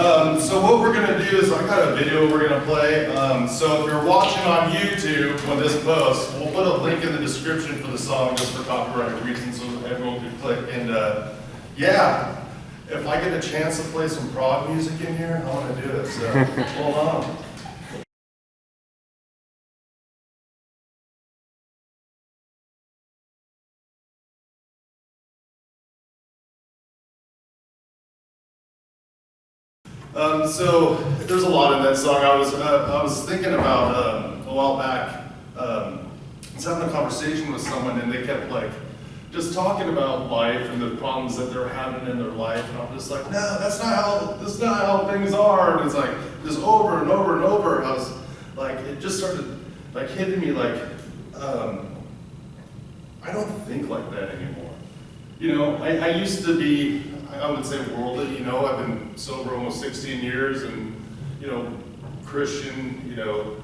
So what we're going to do is I got a video we're going to play. So if you're watching on YouTube when this posts, we'll put a link in the description for the song just for copyright reasons so everyone can click. And yeah, if I get a chance to play some prog music in here, I want to do it. So hold on. So there's a lot in that song. I was thinking about a while back. I was having a conversation with someone, and they kept like just talking about life and the problems that they're having in their life, and I'm just like, no, that's not how things are. And it's like just over and over and over. I was like, it just started like hitting me like, I don't think like that anymore. You know, I used to be, I would say worldly, you know, I've been sober almost 16 years and, you know, Christian, you know,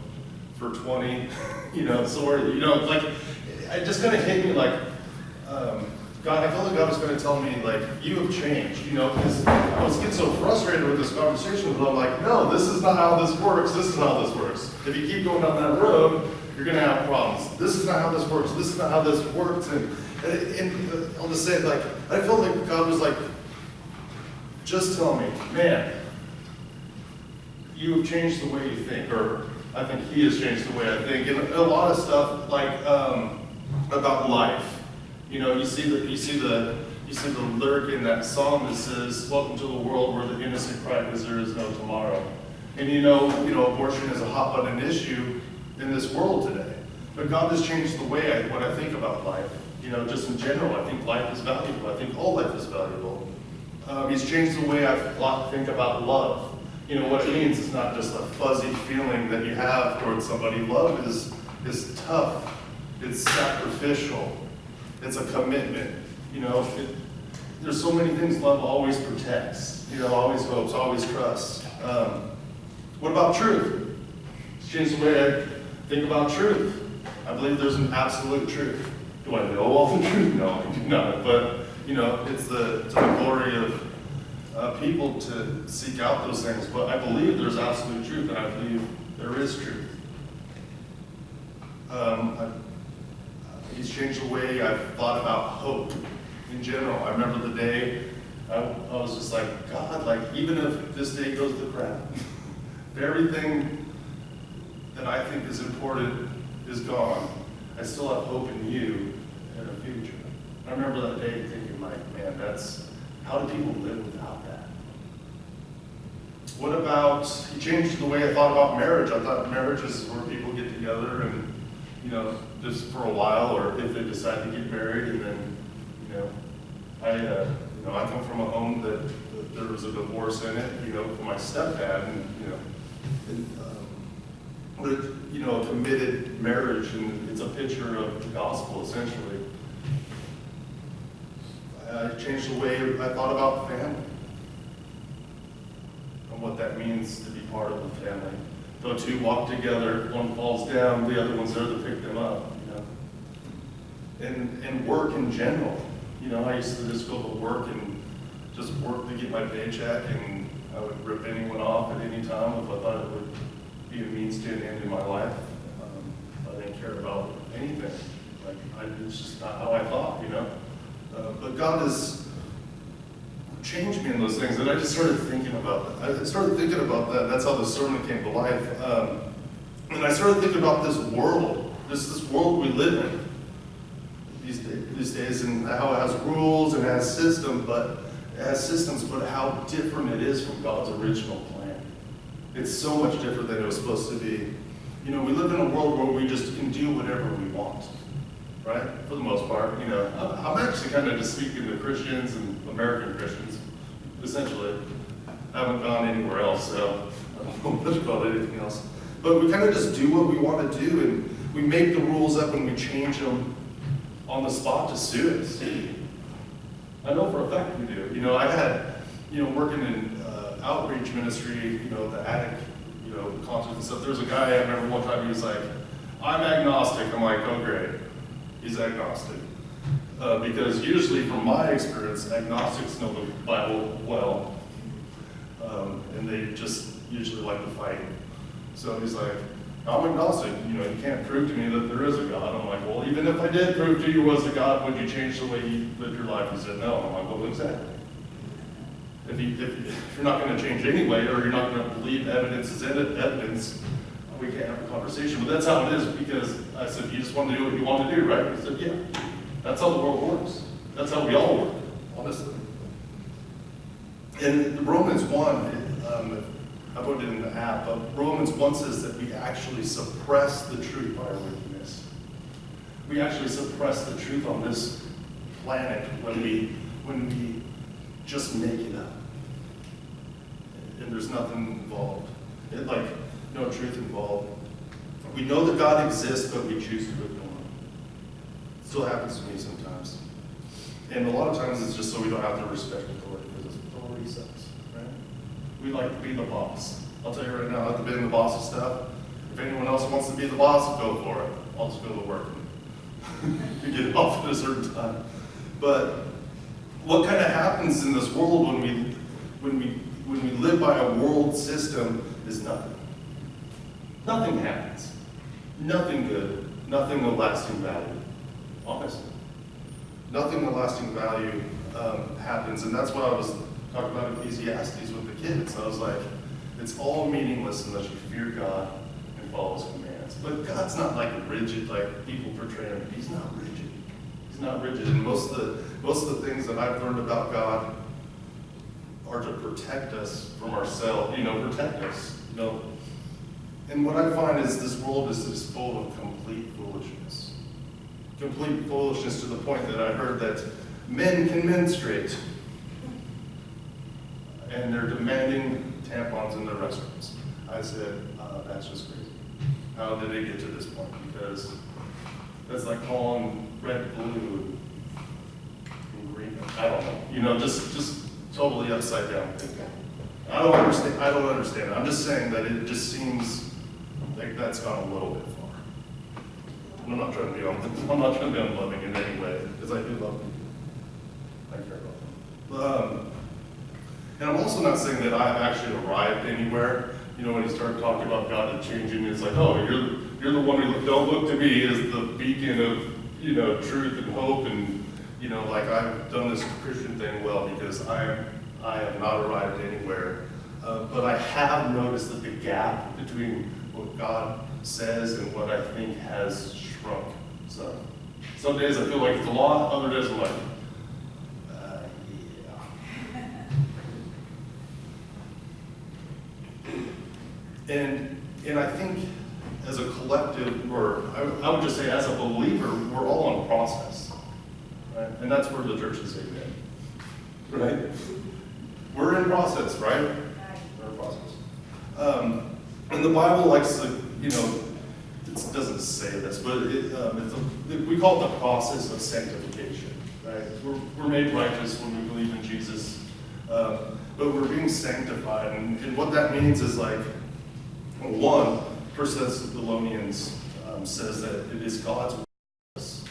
for 20, you know, so you know, like, it just kind of hit me like, God, I felt like God was going to tell me, like, you have changed, you know, because I was getting so frustrated with this conversation, but I'm like, no, this is not how this works, this is how this works. If you keep going down that road, you're going to have problems. This is not how this works, this is not how this works, and I'll just say it, like, I felt like God was like, just tell me, man, you have changed the way you think, or I think He has changed the way I think, and a lot of stuff like about life. You know, you see the lyric in that song that says, "Welcome to the world where the innocent cry because there is no tomorrow." And you know, abortion is a hot button issue in this world today. But God has changed the way what I think about life. You know, just in general, I think life is valuable. I think all life is valuable. He's changed the way I think about love. You know, what it means is not just a fuzzy feeling that you have towards somebody. Love is tough. It's sacrificial. It's a commitment. You know, there's so many things love always protects. You know, always hopes, always trusts. What about truth? It's changed the way I think about truth. I believe there's an absolute truth. Do I know all the truth? No, I do not. But you know, it's the glory of people to seek out those things. But I believe there's absolute truth, and I believe there is truth. He's changed the way I've thought about hope in general. I remember the day I was just like, God, like, even if this day goes to crap, if everything that I think is important is gone, I still have hope in you and a future. I remember that day thinking, like, man, how do people live without that? What about, He changed the way I thought about marriage. I thought marriage is where people get together and, you know, just for a while, or if they decide to get married, and then, you know, I come from a home that there was a divorce in it, you know, for my stepdad, and, you know, a committed marriage, and it's a picture of the gospel, essentially. I changed the way I thought about family and what that means to be part of the family. Though two walk together, one falls down, the other one's there to pick them up, you know. And work in general. You know, I used to just go to work and just work to get my paycheck, and I would rip anyone off at any time if I thought it would be a means to an end in my life. I didn't care about anything. Like, it's just not how I thought, you know. But God has changed me in those things, and I just started thinking about that. I started thinking about that. That's how the sermon came to life. And I started thinking about this world, this world we live in these days, and how it has rules and has systems, but how different it is from God's original plan. It's so much different than it was supposed to be. You know, we live in a world where we just can do whatever we want. Right? For the most part, you know, I'm actually kind of just speaking to Christians and American Christians, essentially. I haven't gone anywhere else, so I don't know much about anything else. But we kind of just do what we want to do, and we make the rules up and we change them on the spot to suit us. I know for a fact we do. You know, I had, you know, working in outreach ministry, you know, the attic, you know, concerts and stuff. There was a guy, I remember one time, he was like, I'm agnostic. I'm like, oh, great. He's agnostic. Because usually, from my experience, agnostics know the Bible well. and they just usually like to fight. So he's like, I'm agnostic, you can't prove to me that there is a God. I'm like, well, even if I did prove to you was a God, would you change the way you lived your life? He said, no. I'm like, well, exactly. If you're not going to change anyway, or you're not going to believe evidence is evidence, we can't have a conversation. But that's how it is, because I said, you just want to do what you want to do, right? He said, yeah. That's how the world works. That's how we all work, honestly. In Romans 1, I put it in the app, but Romans 1 says that we actually suppress the truth by our wickedness. We actually suppress the truth on this planet when we just make it up. And there's nothing involved. No truth involved. We know that God exists, but we choose to ignore him. It still happens to me sometimes. And a lot of times it's just so we don't have to respect authority, because authority sucks, right? We like to be the boss. I'll tell you right now, I have to be the boss of stuff. If anyone else wants to be the boss, go for it. I'll just go to work and get off at a certain time. But what kind of happens in this world when we live by a world system is nothing. Nothing happens. Nothing good. Nothing of lasting value. Honestly. Nothing of lasting value happens. And that's why I was talking about Ecclesiastes with the kids. I was like, it's all meaningless unless you fear God and follow his commands. But God's not like rigid like people portray him. He's not rigid. He's not rigid. And most of the things that I've learned about God are to protect us from ourselves, protect us, And what I find is this world is just full of complete foolishness. Complete foolishness to the point that I heard that men can menstruate. And they're demanding tampons in their restaurants. I said, that's just crazy. How did it get to this point? Because that's like calling red blue and green. I don't know. Just totally upside down thinking. I don't understand. I'm just saying that it just seems like that's gone a little bit far. I'm not trying to be unloving in any way, because I do love people. I care about them. And I'm also not saying that I've actually arrived anywhere. When you start talking about God and changing, it's like, oh, you're the one who don't look to me as the beacon of truth and hope, and like I've done this Christian thing well because I have not arrived anywhere. But I have noticed that the gap between what God says and what I think has shrunk. So some days I feel like it's a lot, other days I'm like, And I think as a collective, or I would just say as a believer, we're all in process, right? And that's where the church is amen, right? We're in process, right? We're in process. And the Bible likes to, it doesn't say this, but we call it the process of sanctification, right? We're made righteous when we believe in Jesus, but we're being sanctified, and what that means is like, 1 Thessalonians says that it is God's purpose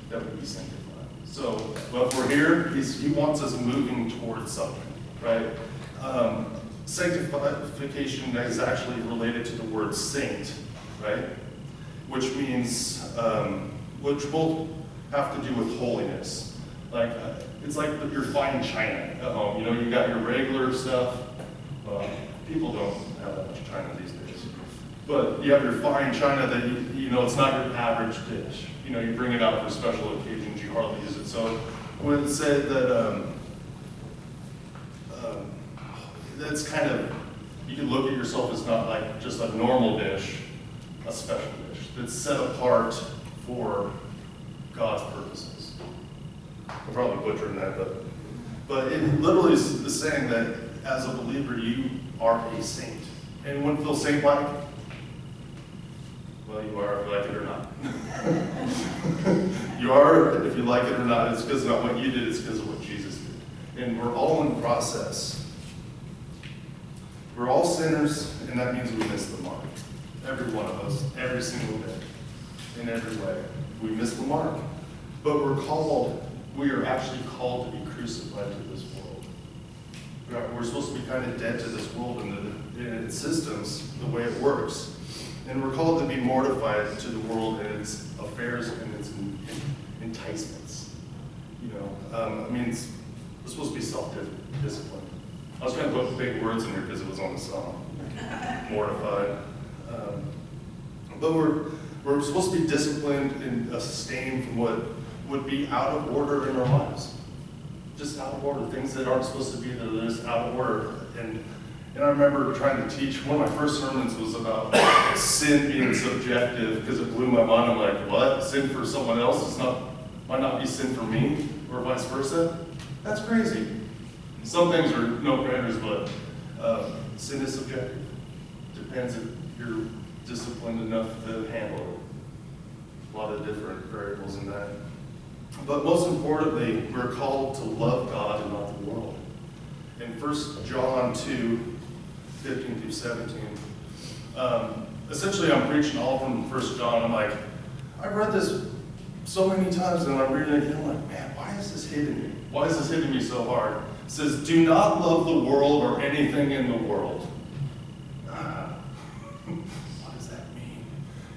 that we be sanctified. So, if we're here, he wants us moving towards something, right? Sanctification is actually related to the word saint, right? Which means, which both have to do with holiness. Like, it's like your fine china at home. You got your regular stuff. People don't have that much china these days. But you have your fine china that, it's not your average dish. You bring it out for special occasions, you hardly use it. So when it said that, that's kind of, you can look at yourself as not like just a normal dish, a special dish that's set apart for God's purposes. I'm probably butchering that, but it literally is saying that as a believer, you are a saint. Anyone feel saint-like? Well, you are if you like it or not. You are if you like it or not. It's because of not what you did, it's because of what Jesus did. And we're all in process. We're all sinners, and that means we miss the mark. Every one of us, every single day, in every way. We miss the mark. But we are actually called to be crucified to this world. We're supposed to be kind of dead to this world and its systems, the way it works. And we're called to be mortified to the world and its affairs and its enticements. We're supposed to be self-disciplined. I was trying to put big words in here because it was on the song. Mortified. But we're supposed to be disciplined and abstain from what would be out of order in our lives. Just out of order, things that aren't supposed to be there, they're just out of order. And I remember trying to teach, one of my first sermons was about sin being subjective, because it blew my mind. I'm like, what? Sin for someone else might not be sin for me, or vice versa? That's crazy. Some things are no-brainers, but sin is subjective. Depends if you're disciplined enough to handle it. A lot of different variables in that. But most importantly, we're called to love God and not the world. In 1 John 2, 15 through 17, essentially I'm preaching all from 1 John. I'm like, I've read this so many times and I'm reading it again. I'm like, man, why is this hitting me? Why is this hitting me so hard? It says, do not love the world or anything in the world. What does that mean?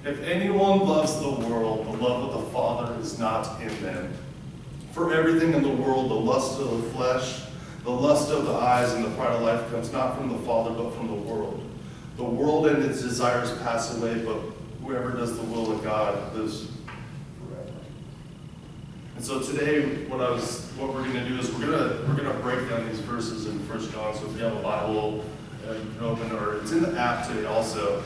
If anyone loves the world, the love of the Father is not in them. For everything in the world, the lust of the flesh, the lust of the eyes, and the pride of life comes not from the Father, but from the world. The world and its desires pass away, but whoever does the will of God lives forever. And so today, what we're going to do is we're going to break down these verses in 1 John. So if you have a Bible, you can open, or it's in the app today also.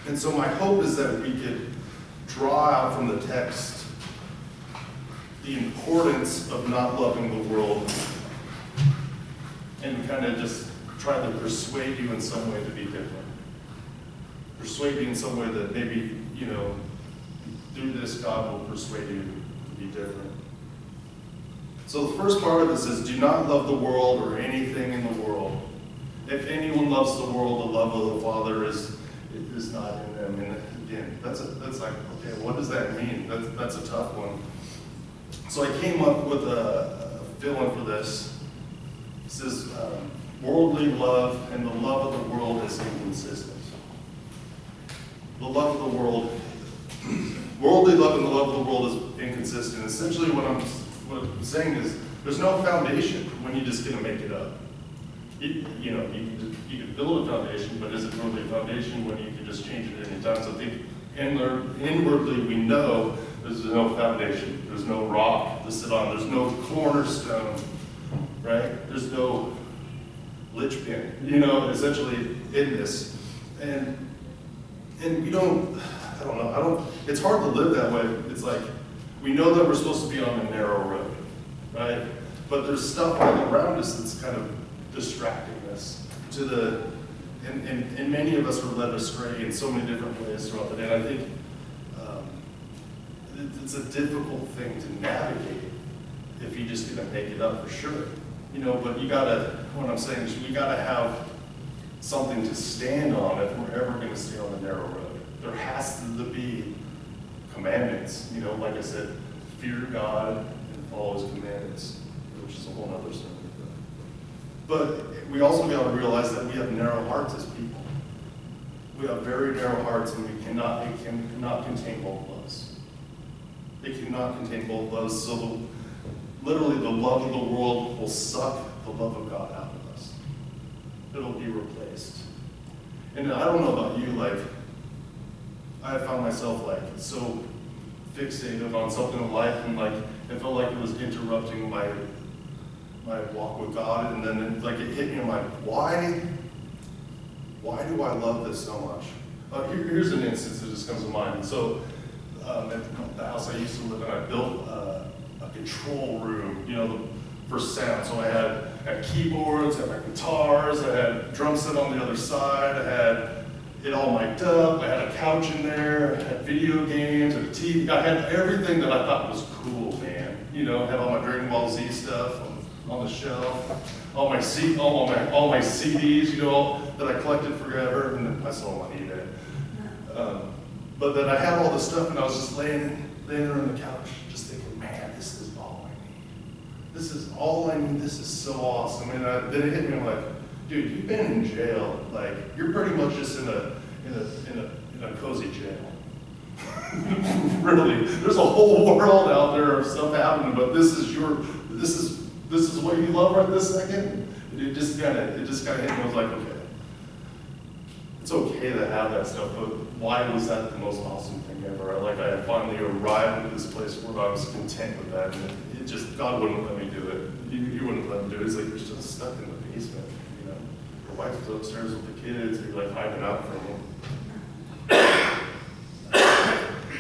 And so my hope is that we could draw out from the text the importance of not loving the world and kind of just try to persuade you in some way to be different. Persuade you in some way that maybe, through this God will persuade you to be different. So the first part of this is, do not love the world or anything in the world. If anyone loves the world, the love of the Father is not in them. And again, that's like, okay, what does that mean? That's a tough one. So I came up with a fill-in for this. It says, worldly love and the love of the world is inconsistent. The love of the world, worldly love and the love of the world is inconsistent. Essentially what I'm saying is, there's no foundation when you're just going to make it up. You can build a foundation, but is it really a foundation when you can just change it any time? So I think inwardly we know there's no foundation. There's no rock to sit on. There's no cornerstone, right? There's no linchpin, essentially in this. And we don't, it's hard to live that way. It's like, we know that we're supposed to be on a narrow road, right? But there's stuff all around us that's kind of distracting us and many of us are led astray in so many different ways throughout the day. And I think it's a difficult thing to navigate if you're just going to make it up for sure. But what I'm saying is we got to have something to stand on if we're ever going to stay on the narrow road. There has to be commandments, like I said, fear God and follow His commandments, which is a whole other sermon. But we also got to realize that we have narrow hearts as people. We have very narrow hearts, and it cannot contain both loves. It cannot contain both loves. So literally the love of the world will suck the love of God out of us. It'll be replaced. And I don't know about you, I found myself so fixated on something in life, and it felt like it was interrupting my walk with God, and then it hit me. I'm like, why do I love this so much? Here's an instance that just comes to mind. So at the house I used to live in, I built a control room, for sound. So I had keyboards, I had guitars, I had drum set on the other side, I had it all mic'd up, I had a couch in there, I had video games, a TV, I had everything that I thought was cool, man. I had all my Dragon Ball Z stuff on the shelf, all my CDs, that I collected forever, and then I sold on eBay. But then I had all this stuff, and I was just laying there on the couch, just thinking, man, this is all I need. This is all I need. This is so awesome. And then it hit me. I'm like, dude, you've been in jail. Like, you're pretty much just in a cozy jail. Really, there's a whole world out there of stuff happening, but this is what you love right this second. It just kind of hit me. I was like, okay, it's okay to have that stuff, but why was that the most awesome thing ever? Like, I had finally arrived at this place where I was content with that, and it just, God wouldn't let me do it. You wouldn't let me do it. It's like you're still stuck in the basement, you know. Your wife's upstairs with the kids, and you're like hiding out from them.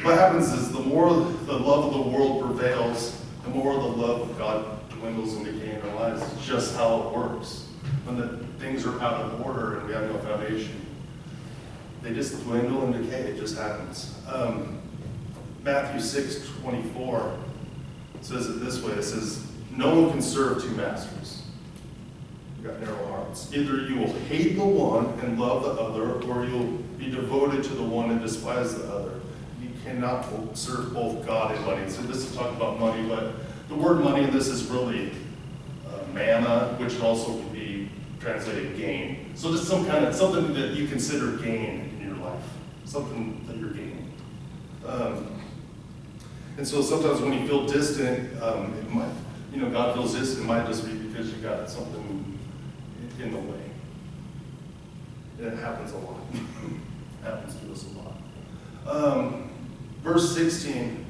What happens is the more the love of the world prevails, the more the love of God dwindles and decay in our lives. It's just how it works. When the things are out of order and we have no foundation, they just dwindle and decay. It just happens. Matthew 6:24 says it this way. It says, no one can serve two masters. You've got narrow hearts. Either you will hate the one and love the other, or you'll be devoted to the one and despise the other. You cannot serve both God and money. So this is talking about money, but the word money in this is really manna, which also can be translated gain. So just something that you consider gain in your life, something that you're gaining. And so sometimes when you feel distant, it might, God feels distant. It might just be because you got something in the way. And it happens a lot. It happens to us a lot. Verse 16,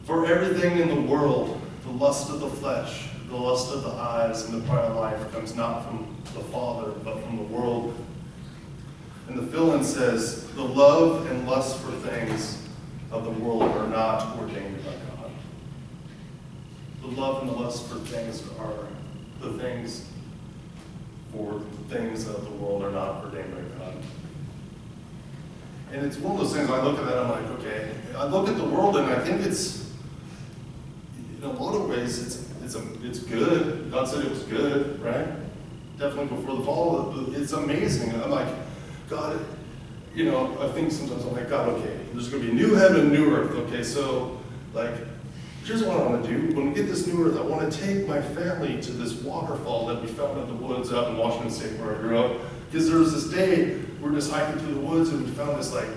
for everything in the world, the lust of the flesh, the lust of the eyes, and the pride of life comes not from the Father, but from the world. And the fill-in says, the love and lust for things of the world are not ordained by God. The love and the lust for things are the things for the things of the world are not ordained by God. And it's one of those things, I look at that, I'm like, okay, I look at the world and I think it's, in a lot of ways, it's good. God said it was good, right? Definitely before the fall, it's amazing. And I'm like, God, I think sometimes I'm like, God, okay, there's going to be a new heaven and new earth. Okay, so, like, here's what I want to do. When we get this new earth, I want to take my family to this waterfall that we found in the woods out in Washington State where I grew up. Because there was this day, we were just hiking through the woods and we found this, like,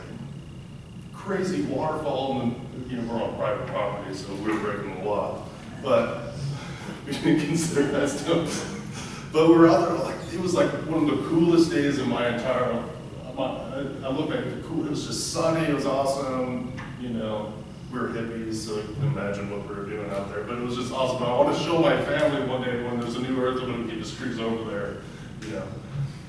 crazy waterfall. And we're on private property, so we were breaking the law. But we didn't consider that stuff. But we were out there, like, it was like one of the coolest days in my entire life. I look back at the cool, it was just sunny, it was awesome, we were hippies, so you can imagine what we were doing out there, but it was just awesome. I want to show my family one day when there's a new earth, and we can just cruise over there,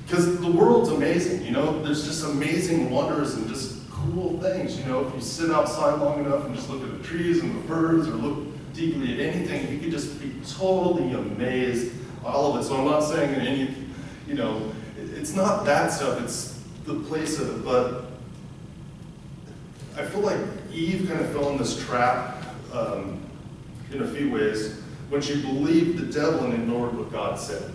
Because the world's amazing, there's just amazing wonders and just cool things, if you sit outside long enough and just look at the trees and the birds or look deeply at anything, you could just be totally amazed by all of it. So I'm not saying any, it's not that stuff, it's the place of it, but I feel like Eve kind of fell in this trap in a few ways when she believed the devil and ignored what God said.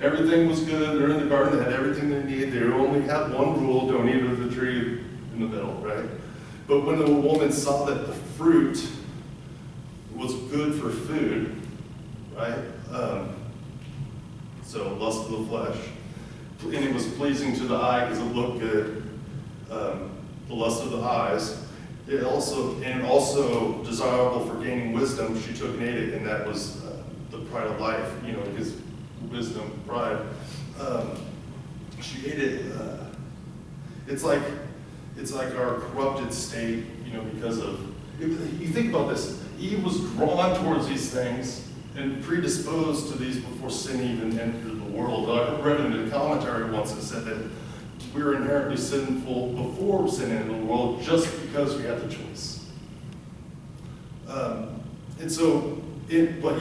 Everything was good, they're in the garden, they had everything they need, they only had one rule, don't eat of the tree in the middle, right? But when the woman saw that the fruit was good for food, right? So lust of the flesh, and it was pleasing to the eye because it looked good. The lust of the eyes. It also desirable for gaining wisdom. She took and ate it, and that was the pride of life. Because wisdom, pride. She ate it. It's like our corrupted state. Because of you think about this. Eve was drawn towards these things and predisposed to these before sin even entered the world. I read in a commentary once that said that we were inherently sinful before sin entered the world just because we had the choice. But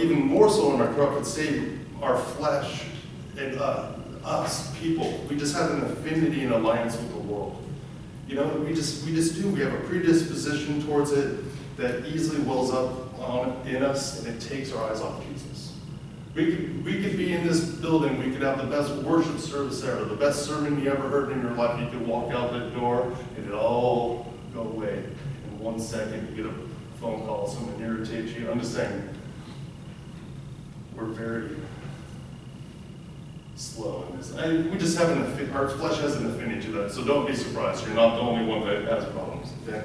even more so in our corrupted state, our flesh and us, people, we just have an affinity and alliance with the world. We just do. We have a predisposition towards it that easily wells up in us, and it takes our eyes off Jesus. We could be in this building, we could have the best worship service ever, the best sermon you ever heard in your life. You could walk out that door, and it all go away. In 1 second, you get a phone call, someone irritates you. I'm just saying, very slow in this. We just have our flesh has an affinity to that, so don't be surprised. You're not the only one that has problems, okay?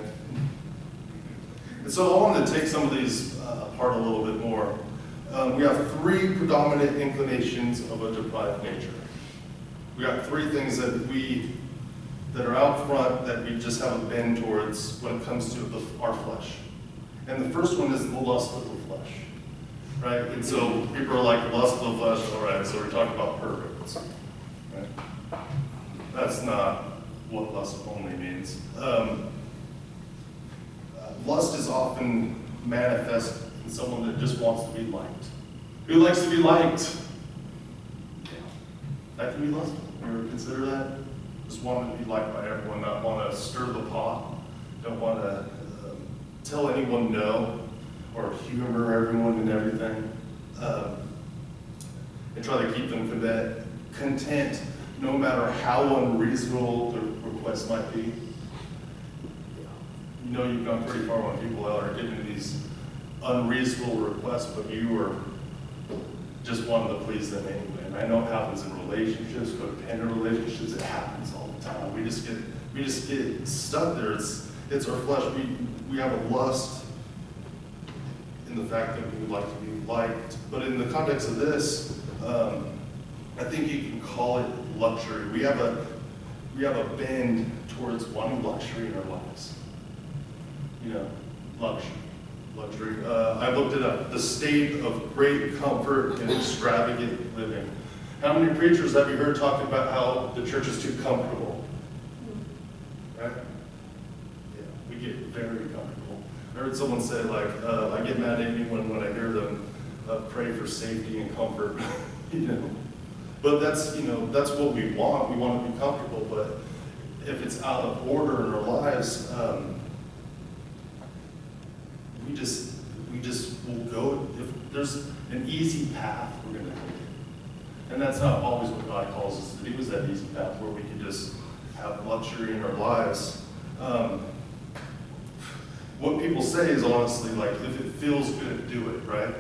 And so I wanted to take some of these apart a little bit more. We have three predominant inclinations of a deprived nature. We got three things that are out front that we just have a bend towards when it comes to our flesh. And the first one is the lust of the flesh, right? And so people are like, lust of the flesh, all right, so we're talking about perverts, right? That's not what lust only means. Lust is often manifest in someone that just wants to be liked. Who likes to be liked? Yeah. That can be lustful. You ever consider that? Just wanting to be liked by everyone, not want to stir the pot, don't want to tell anyone no, or humor everyone and everything, and try to keep them content no matter how unreasonable the request might be. You know you've gone pretty far when people are giving these unreasonable requests, but you are just wanting to please them anyway. And I know it happens in relationships, codependent relationships, it happens all the time. We just get stuck there. It's our flesh. We have a lust in the fact that we would like to be liked. But in the context of this, I think you can call it luxury. We have a bend towards wanting luxury in our lives. You know, luxury. I looked it up. The state of great comfort and extravagant living. How many preachers have you heard talking about how the church is too comfortable? Right? Yeah, we get very comfortable. I heard someone say, like, I get mad at anyone when I hear them pray for safety and comfort. You know, but that's what we want. We want to be comfortable. But if it's out of order in our lives, we just will go. If there's an easy path, we're going to take it. And that's not always what God calls us to do, is that easy path where we can just have luxury in our lives. What people say is honestly, like, if it feels good, do it, right?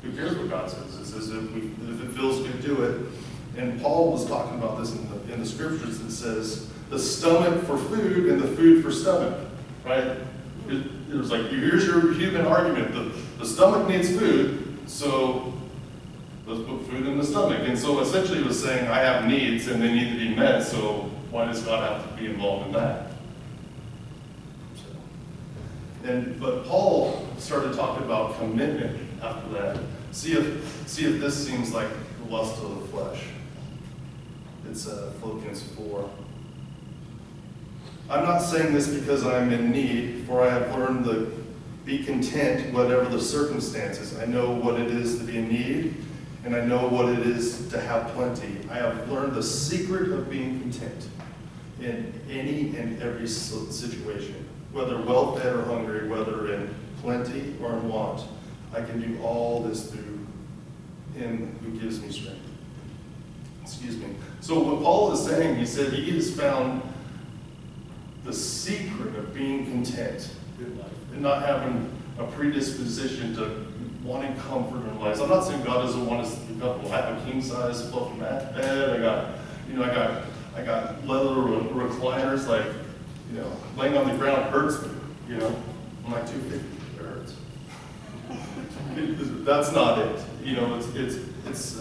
Who cares what God says? It says if it feels good, do it. And Paul was talking about this in the scriptures. It says the stomach for food and the food for stomach, right? It was like, here's your human argument. The stomach needs food, so let's put food in the stomach. And so essentially it was saying, I have needs and they need to be met, so why does God have to be involved in that? But Paul started talking about commitment after that. See if this seems like the lust of the flesh. It's Philippians 4. I'm not saying this because I'm in need, for I have learned to be content whatever the circumstances. I know what it is to be in need, and I know what it is to have plenty. I have learned the secret of being content in any and every situation, whether well-fed or hungry, whether in plenty or in want. I can do all this through Him who gives me strength. Excuse me. So what Paul is saying, he said he has found the secret of being content in life and not having a predisposition to wanting comfort in life. I'm not saying God doesn't want us to be comfortable. I have a king size fluffy mat bed. I got leather recliners. Like, laying on the ground hurts me. I'm like 250. It hurts. That's not it. It's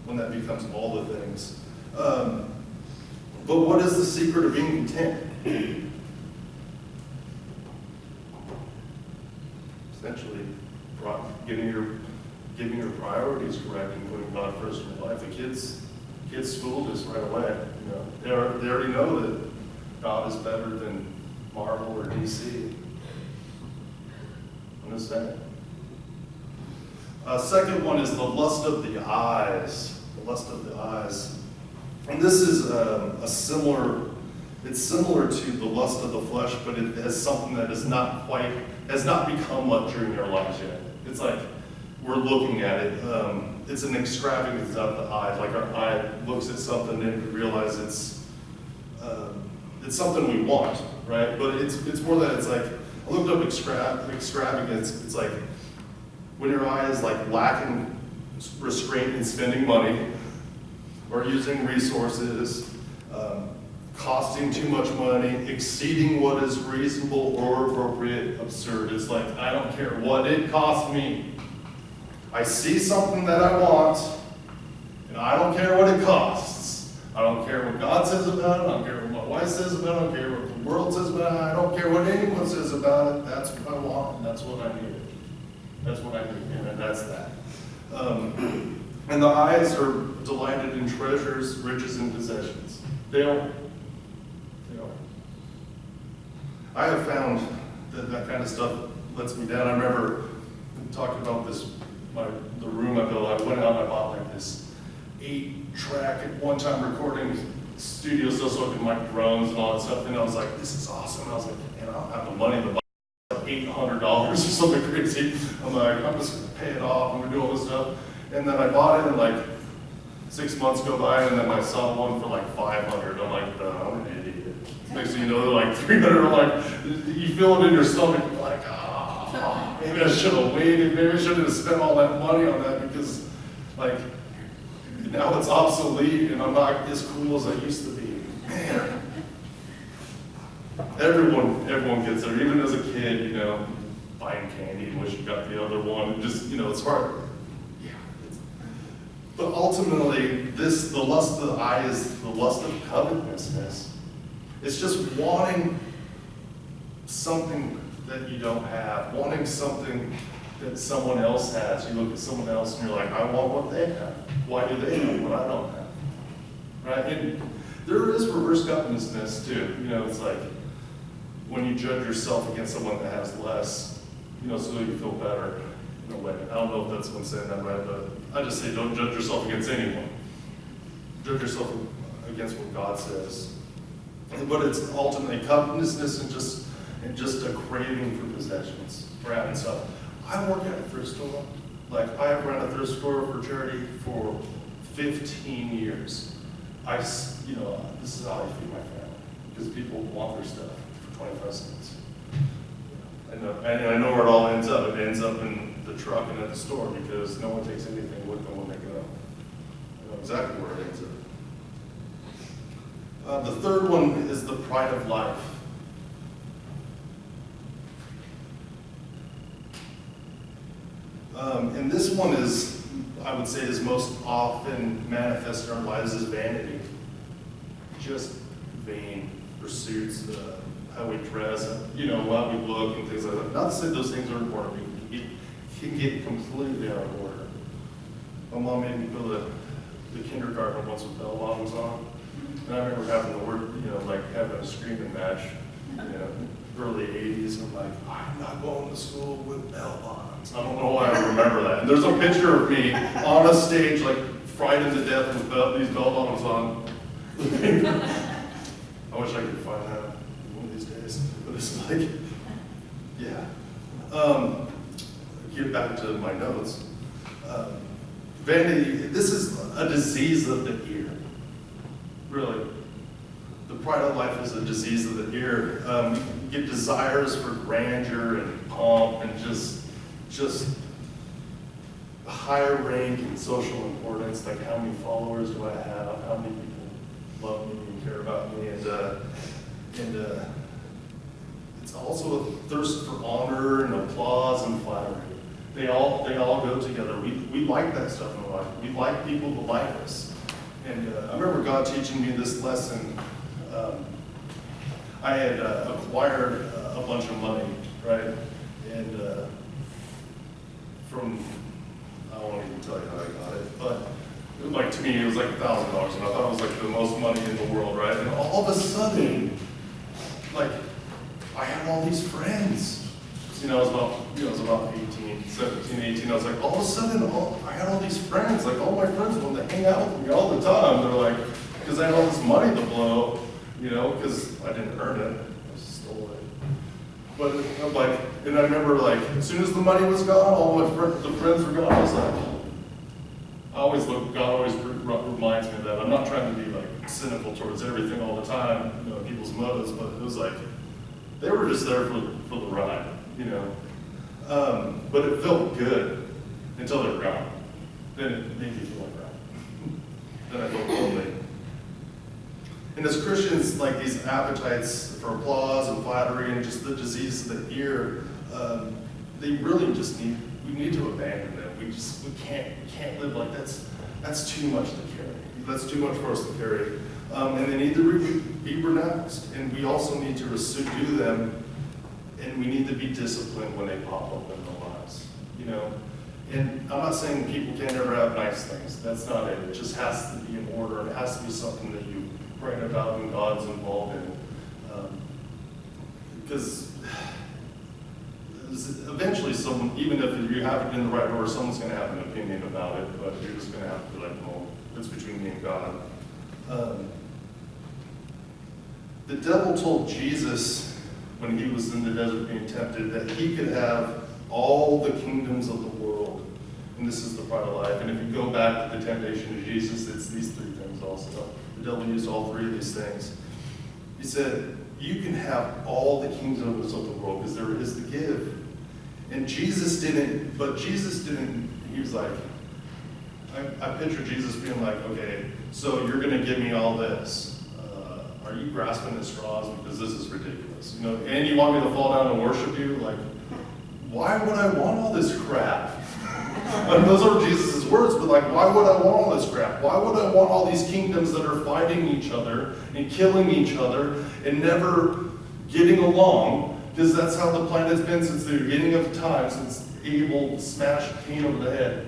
when that becomes all the things. But what is the secret of being content? Essentially, getting your priorities correct and putting God first in your life. The kids school this right away. They already know that God is better than Marvel or DC. Understand? Second one is the lust of the eyes. The lust of the eyes. And this is it's similar to the lust of the flesh, but it has something that has not become luxury in our lives yet. It's like we're looking at it. It's an extravagance of the eye. Like our eye looks at something and we realize it's something we want, right? But it's more that it's like, I looked up extravagance. It's like when your eye is like lacking restraint in spending money, or using resources, costing too much money, exceeding what is reasonable or appropriate, absurd. It's like, I don't care what it costs me. I see something that I want, and I don't care what it costs. I don't care what God says about it. I don't care what my wife says about it. I don't care what the world says about it. I don't care what anyone says about it. That's what I want, and that's what I need. That's what I need, and that's that. And the eyes are delighted in treasures, riches, and possessions. They don't. I have found that that kind of stuff lets me down. I remember talking about this, the room I built. I went out and I bought like this 8-track at one time recording studio stuff so I could mic drones and all that stuff. And I was like, this is awesome. And I was like, man, I don't have the money to buy like $800 or something crazy. I'm like, I'm just gonna pay it off. I'm gonna do all this stuff. And then I bought it, and like 6 months go by, and then I saw one for like $500. I'm like, I'm an idiot. Next thing you know, they're like 300. I'm like, you feel it in your stomach. You're like, maybe I should have waited. Maybe I shouldn't have spent all that money on that, because like now it's obsolete, and I'm not as cool as I used to be. Man, everyone gets there. Even as a kid, buying candy and wish you got the other one. And just, it's hard. Yeah. But ultimately, the lust of the eye is the lust of covetousness. It's just wanting something that you don't have, wanting something that someone else has. You look at someone else and you're like, I want what they have. Why do they have what I don't have? Right? And there is reverse covetousness too. It's like when you judge yourself against someone that has less, so you feel better in a way. I don't know if that's what I'm saying that right, but I just say don't judge yourself against anyone. Judge yourself against what God says. But it's ultimately covetousness and just a craving for possessions, for having stuff. I work at a thrift store. Like, I have run a thrift store for charity for 15 years. This is how I feed my family, because people want their stuff for 25 cents. And I know where it all ends up. It ends up in the truck and at the store, because no one takes anything with them when they go. I know exactly where it ends up. The third one is the pride of life. And this one I would say, is most often manifest in our lives as vanity. Just vain pursuits, how we dress, how we look and things like that. Not to say those things are important, but it can get completely out of order. My mom made me go to the kindergarten once with bell bottoms on. And I remember having to work, like having a screaming match, early 80s. I'm like, I'm not going to school with bell bottoms. I don't know why I remember that. And there's a picture of me on a stage, like frightened to death with these bell bottoms on. I wish I could find that one of these days. But it's like, yeah. Get back to my notes. Vanity, this is a disease of the ear. Really, the pride of life is a disease of the ear. You get desires for grandeur and pomp and just higher rank and social importance, like how many followers do I have, how many people love me and care about me, and it's also a thirst for honor and applause and flattery. They all go together. We like that stuff in life. We like people to like us. And I remember God teaching me this lesson. I had acquired a bunch of money, right? And I won't even tell you how I got it, but to me, it was like $1,000, and I thought it was like the most money in the world, right? And all of a sudden, I had all these friends. I was about 17, 18. I was like, all of a sudden, I had all these friends. Like, all my friends wanted to hang out with me all the time. They're like, because I had all this money to blow, because I didn't earn it. I stole it. But I'm like, and I remember, as soon as the money was gone, all the friends were gone. I was like, God always reminds me of that. I'm not trying to be, cynical towards everything all the time, people's motives, but it was like, they were just there for the ride. But it felt good until they're gone. then it made me feel like crap. Then I felt lonely. And as Christians, like these appetites for applause and flattery and just the disease of the ear, they really just we need to abandon them. We can't live like that's too much to carry. That's too much for us to carry. And they need to be renounced. And we also need to subdue them, and we need to be disciplined when they pop up in our lives. And I'm not saying people can't ever have nice things. That's not it. It just has to be in order, and it has to be something that you pray about and God's involved in. Because eventually even if you have it in the right order, someone's going to have an opinion about it, but you're just going to have to be like, well, it's between me and God. The devil told Jesus when he was in the desert being tempted that he could have all the kingdoms of the world. And this is the pride of life. And if you go back to the temptation of Jesus, it's these three things also. The devil used all three of these things. He said, you can have all the kingdoms of the world because there is to give. And Jesus didn't, he was like, I picture Jesus being like, okay, so you're going to give me all this. Are you grasping at straws? Because this is ridiculous. And you want me to fall down and worship you? Like, why would I want all this crap? Those are Jesus' words, but like, why would I want all this crap? Why would I want all these kingdoms that are fighting each other and killing each other and never getting along? Because that's how the planet's been since the beginning of time, since Abel smashed Cain over the head.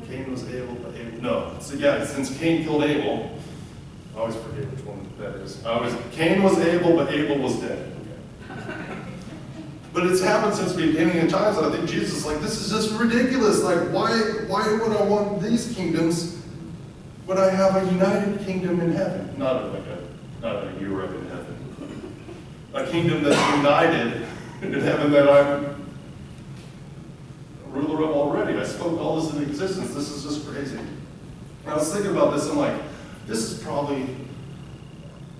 Cain was Abel, but Abel, no. So yeah, since Cain killed Abel, I always forget which one that is. Cain was Abel, but Abel was dead. Okay. But it's happened since the beginning of times, and I think Jesus is like, this is just ridiculous. Like, why would I want these kingdoms when I have a united kingdom in heaven? Not a Europe in heaven. A kingdom that's united in heaven that I'm a ruler of already. I spoke all this into existence. This is just crazy. And I was thinking about this, and I'm like, this is probably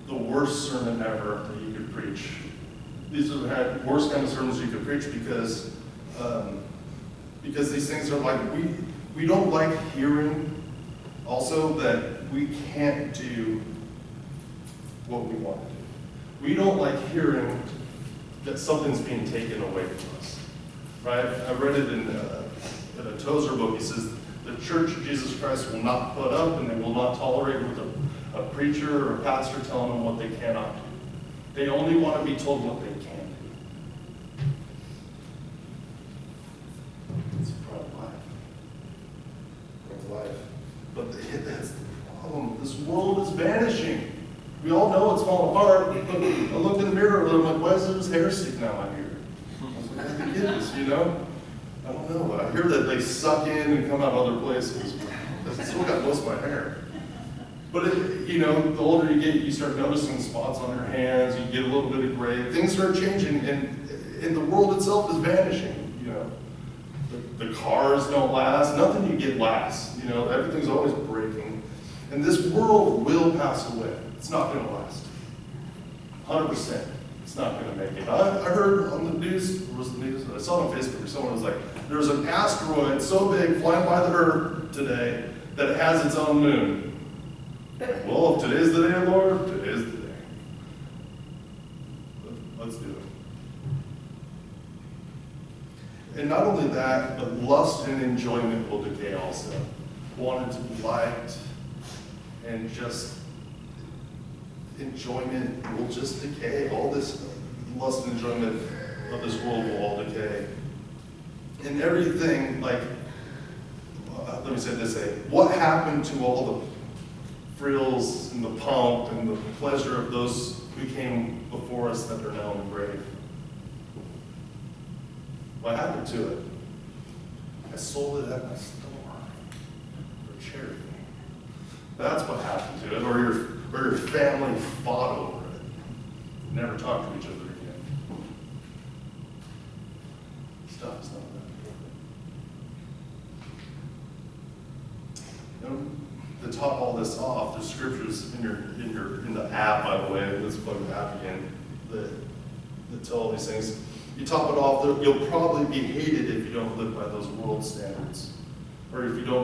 the worst sermon ever that you could preach. These are the worst kind of sermons you could preach because these things are like, we don't like hearing also that we can't do what we want to do. We don't like hearing that something's being taken away from us, right? I read it in a Tozer book. He says, the Church of Jesus Christ will not put up and they will not tolerate with a preacher or a pastor telling them what they cannot do. They only want to be told what they can do. It's a part of life. Part of life. But that's the problem. This world is vanishing. We all know it's falling apart. I looked in the mirror and I'm like, why is there this hair sticking out my ear? I was like, I think it is, I don't know. I hear that they suck in and come out other places. I've still got most of my hair. But, the older you get, you start noticing spots on your hands, you get a little bit of gray. Things start changing, and the world itself is vanishing, The cars don't last. Nothing you get lasts, Everything's always breaking. And this world will pass away. It's not going to last. 100%. It's not going to make it. I heard on the news, I saw it on Facebook, where someone was like, there's an asteroid so big flying by the Earth today that it has its own moon. Well, if today's the day, Lord, today's the day. Let's do it. And not only that, but lust and enjoyment will decay also. Wanting to be liked and just enjoyment will just decay. All this lust and enjoyment of this world will all decay. And everything, let me say it this way, what happened to all the frills and the pomp and the pleasure of those who came before us that are now in the grave? What happened to it? I sold it at my store for charity. That's what happened to it. Or your family fought over it. Never talked to each other again. Stuff is not that important. To top all this off, there's scriptures in the app, by the way. Let's plug the app again. That tell all these things. You top it off, you'll probably be hated if you don't live by those world standards. or if you don't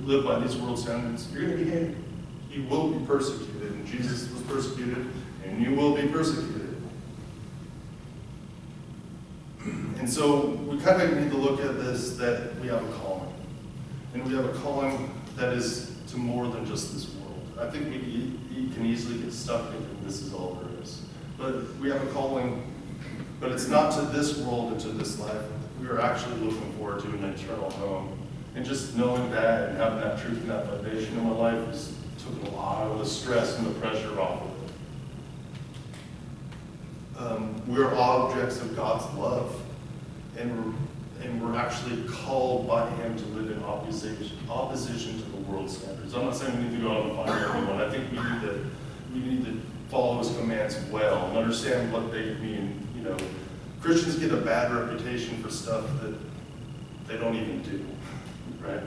live by these world standards, you're going to be hated. You will be persecuted, and Jesus was persecuted, and you will be persecuted. And so we kind of need to look at this, that we have a calling. And we have a calling that is to more than just this world. I think we can easily get stuck thinking this is all there is. But we have a calling, but it's not to this world and to this life. We are actually looking forward to an eternal home. And just knowing that and having that truth and that foundation in my life has taken a lot of the stress and the pressure off of it. We are objects of God's love, and we're actually called by Him to live in opposition to the world's standards. I'm not saying we need to go out and find everyone. I think we need to follow His commands well and understand what they mean. You know, Christians get a bad reputation for stuff that they don't even do, right?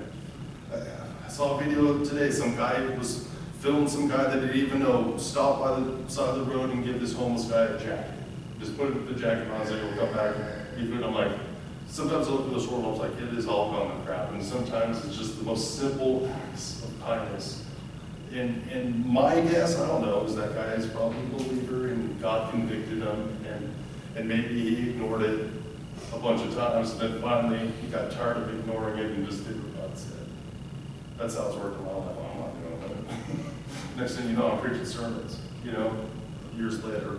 I saw a video today. Some guy was filming some guy that didn't even know stop by the side of the road and give this homeless guy a jacket. Just put the jacket on, say, we'll come back and give it. I'm like, sometimes I look at this world and I'm like, it is all gone to crap. And sometimes it's just the most simple acts of kindness. And my guess, I don't know, is that guy is probably a believer and God convicted him, and maybe he ignored it a bunch of times, and then finally he got tired of ignoring it and just did what God said. That's how it's worked in my life. I'm not doing that. Next thing you know, I'm preaching sermons, years later.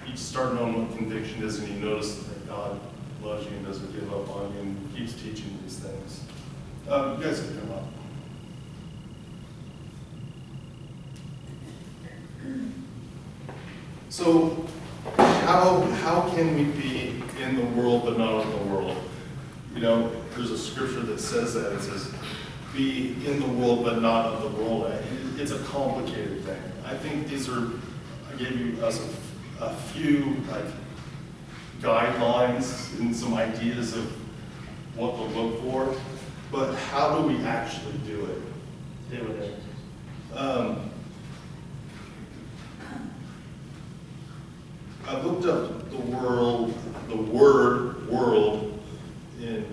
You start knowing what conviction is, and you notice that God loves you and doesn't give up on you and keeps teaching these things. You guys can come up. So, how can we be in the world but not of the world? There's a scripture that says that. It says, be in the world but not of the world. It's a complicated thing. I think I gave us a few guidelines and some ideas of what to look for, but how do we actually do it? I looked up the word world in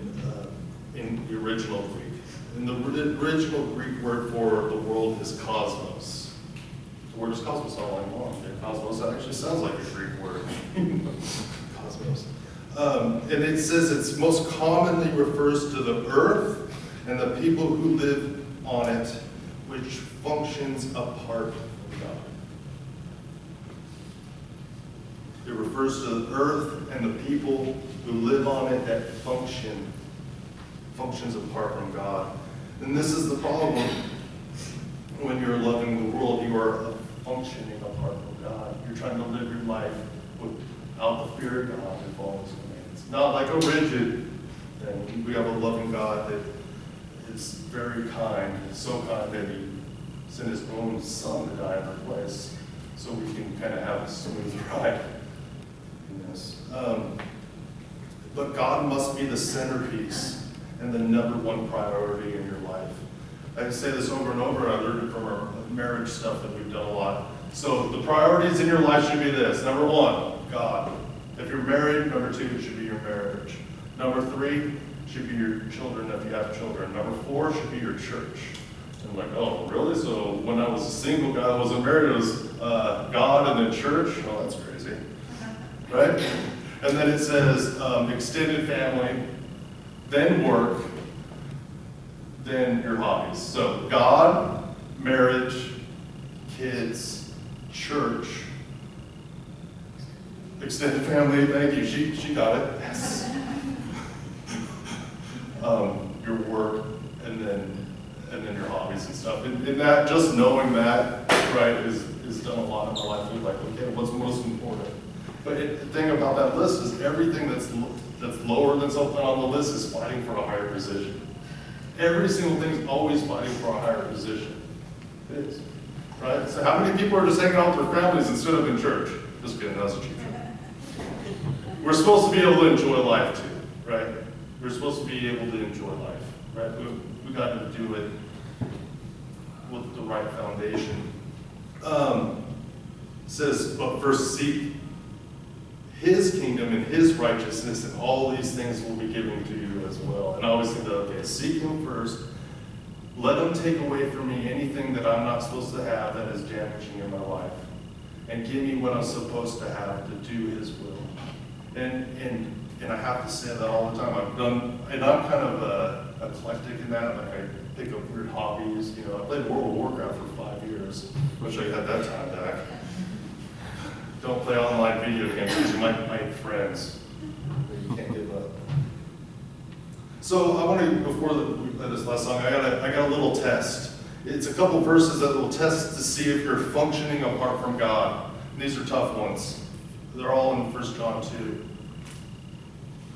the original Greek. And the original Greek word for the world is cosmos. The word is cosmos all along long. Cosmos actually sounds like a Greek word. Cosmos. And it says it's most commonly refers to the earth and the people who live on it, which functions apart from God. It refers to the earth and the people who live on it that functions apart from God. And this is the problem when you're loving the world. You are functioning apart from God. You're trying to live your life without the fear of God and following His commands. Not like a rigid thing. We have a loving God that is very kind, so kind that He sent His own Son to die in our place so we can kind of have a smooth ride in this. But God must be the centerpiece and the number one priority in your life. I say this over and over. I learned it from our marriage stuff that we've done a lot. So the priorities in your life should be this. Number one, God. If you're married, number two, it should be your marriage. Number three should be your children if you have children. Number four should be your church. And I'm like, oh, really? So when I was a single guy, I wasn't married, it was God and then church? Oh, that's crazy. Right? And then it says extended family, then work, then your hobbies. So God, marriage, kids, church, extended family, thank you, she got it. Yes. Your work, and then your hobbies and stuff. And that, just knowing that, right, is done a lot in my life. We're like, okay, what's most important? But the thing about that list is everything that's lower than something on the list is fighting for a higher position. Every single thing is always fighting for a higher position. It is. Right? So how many people are just hanging out with their families instead of in church? Just kidding, that's a cheap trick. We're supposed to be able to enjoy life too, right? We're supposed to be able to enjoy life, right? We got to do it with the right foundation. It says, but first seek his kingdom and his righteousness, and all these things will be given to you as well. And I always think that, okay, seek him first. Let him take away from me anything that I'm not supposed to have that is damaging in my life. And give me what I'm supposed to have to do his will. And I have to say that all the time. I'm kind of eclectic in that. Like, I pick up weird hobbies. You know, I played World of Warcraft for 5 years. Wish I had that time back. Don't play online video games because you might make friends. You can't give up. So I want to, before we play this last song, I got a little test. It's a couple verses that will test to see if you're functioning apart from God. And these are tough ones. They're all in 1 John 2.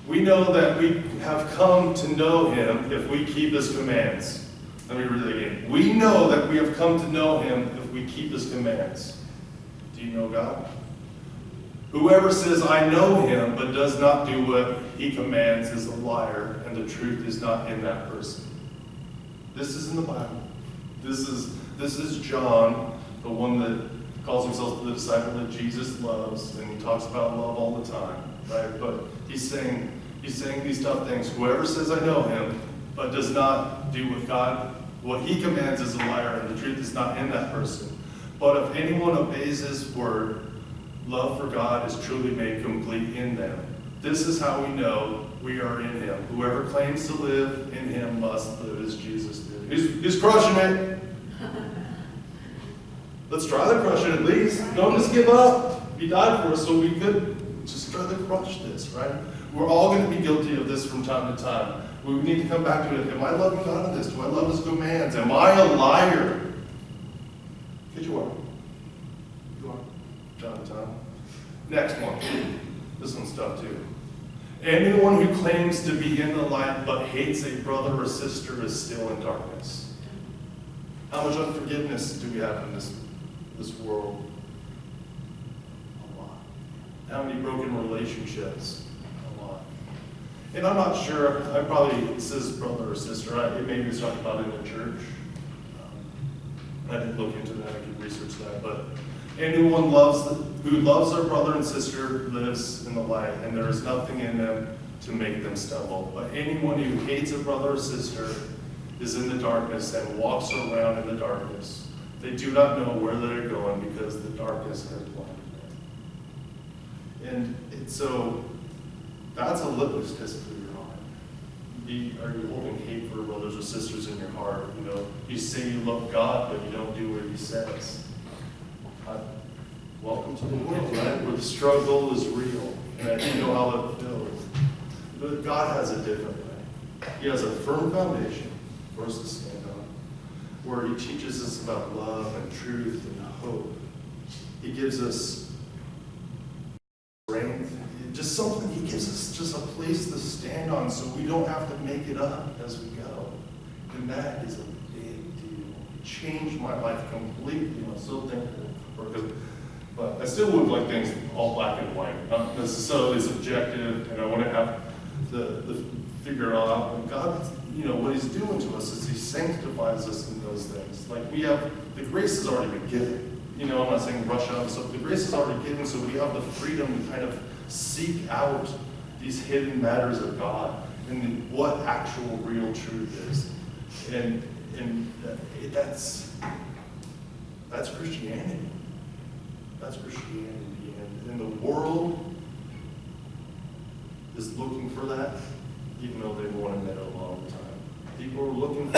We know that we have come to know him if we keep his commands. Let me read it again. We know that we have come to know him if we keep his commands. Do you know God? Whoever says, I know him, but does not do what he commands is a liar, and the truth is not in that person. This is in the Bible. This is John, the one that calls himself the disciple that Jesus loves, and he talks about love all the time, right? But he's saying these tough things. Whoever says, I know him, but does not do what he commands is a liar, and the truth is not in that person. But if anyone obeys his word, love for God is truly made complete in them. This is how we know we are in him. Whoever claims to live in him must live as Jesus did. Who's crushing it? Let's try to crush it at least. Don't just give up. He died for us so we could just try to crush this, right? We're all going to be guilty of this from time to time. We need to come back to it. Am I loving God in this? Do I love his commands? Am I a liar? Because you are. You are. Time to time. Next one. This one's tough too. Anyone who claims to be in the light but hates a brother or sister is still in darkness. How much unforgiveness do we have in this world? A lot. How many broken relationships? A lot. And I'm not sure, it says brother or sister, maybe it's talking about in the church. I didn't look into that, I could research that, but anyone who loves their brother and sister lives in the light, and there is nothing in them to make them stumble. But anyone who hates a brother or sister is in the darkness and walks around in the darkness. They do not know where they're going because the darkness has blinded them. And so that's a litmus test for your heart. Are you holding hate for brothers or sisters in your heart? You know, you say you love God, but you don't do what he says. Welcome to the world, right? Where the struggle is real, and you know how it feels. But God has a different way. He has a firm foundation for us to stand on, where he teaches us about love and truth and hope. He gives us strength, just something. He gives us just a place to stand on, so we don't have to make it up as we go. And that is a big deal. It changed my life completely. I'm so thankful for it. But I still would like things all black and white, not necessarily subjective, and I want to have the figure it all out. And God, what he's doing to us is he sanctifies us in those things. Like the grace has already been given. I'm not saying rush out and stuff. The grace is already given, so we have the freedom to kind of seek out these hidden matters of God and what actual real truth is. And that's Christianity. That's Christianity. And the world is looking for that, even though they won't admit it a lot of the time. People are looking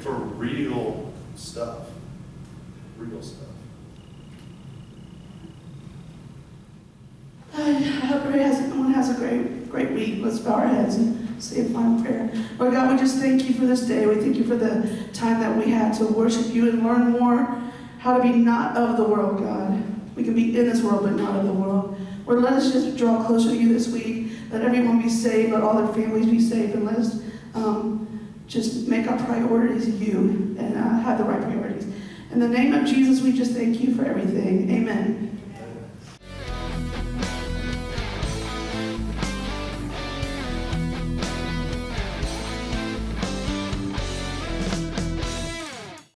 for real stuff. Real stuff. I hope everyone has a great week. Let's bow our heads and say a final prayer. Lord God, we just thank you for this day. We thank you for the time that we had to worship you and learn more how to be not of the world, God. We can be in this world, but not of the world. Lord, let us just draw closer to you this week. Let everyone be saved. Let all their families be saved. And let us just make our priorities you and have the right priorities. In the name of Jesus, we just thank you for everything. Amen.